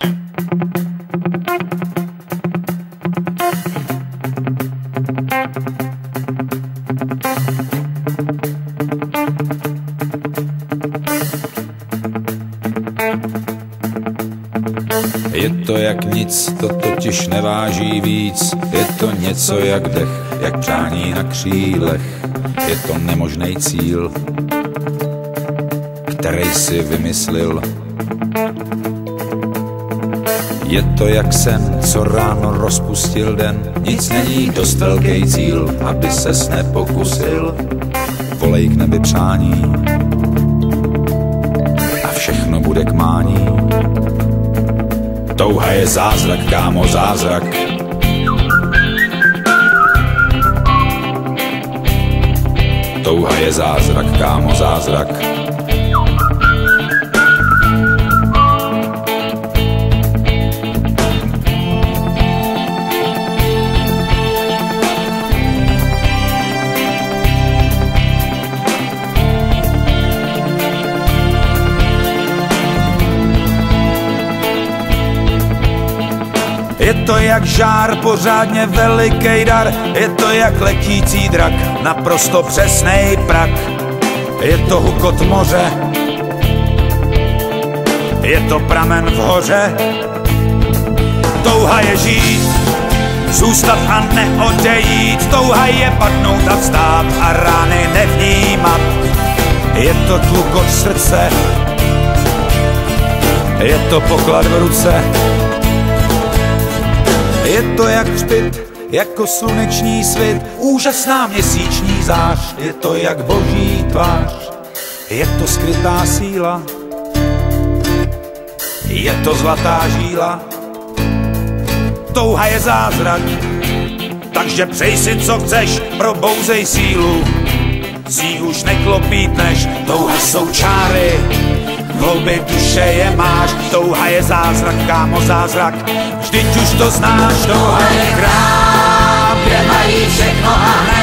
Je to jak nic, to totiž neváží víc. Je to něco jak dech, jak přání na křílech. Je to nemožný cíl, který si vymyslil. Je to jak sen, co ráno rozpustil den. Nic není dost velký cíl, aby ses nepokusil. Volej k nebi přání a všechno bude k mání. Touha je zázrak, kámo, zázrak. Touha je zázrak, kámo, zázrak. Je to jak žár, pořádně velikej dar. Je to jak letící drak, naprosto přesnej prak. Je to hukot moře, je to pramen v hoře. Touha je žít, zůstat a neodejít. Touha je padnout a vstát a rány nevnímat. Je to tlukot srdce, je to poklad v ruce. Je to jak hřbit, jako sluneční svit, úžasná měsíční zář. Je to jak boží tvář, je to skrytá síla, je to zlatá žíla. Touha je zázrak, takže přej si co chceš, probouzej sílu. Z ní už neklopítneš, touha jsou čáry, v hloubi duše je máš. Touha je zázrak, kámo, zázrak, vždyť už to znáš. Touha je krám, kde mají všechno a hned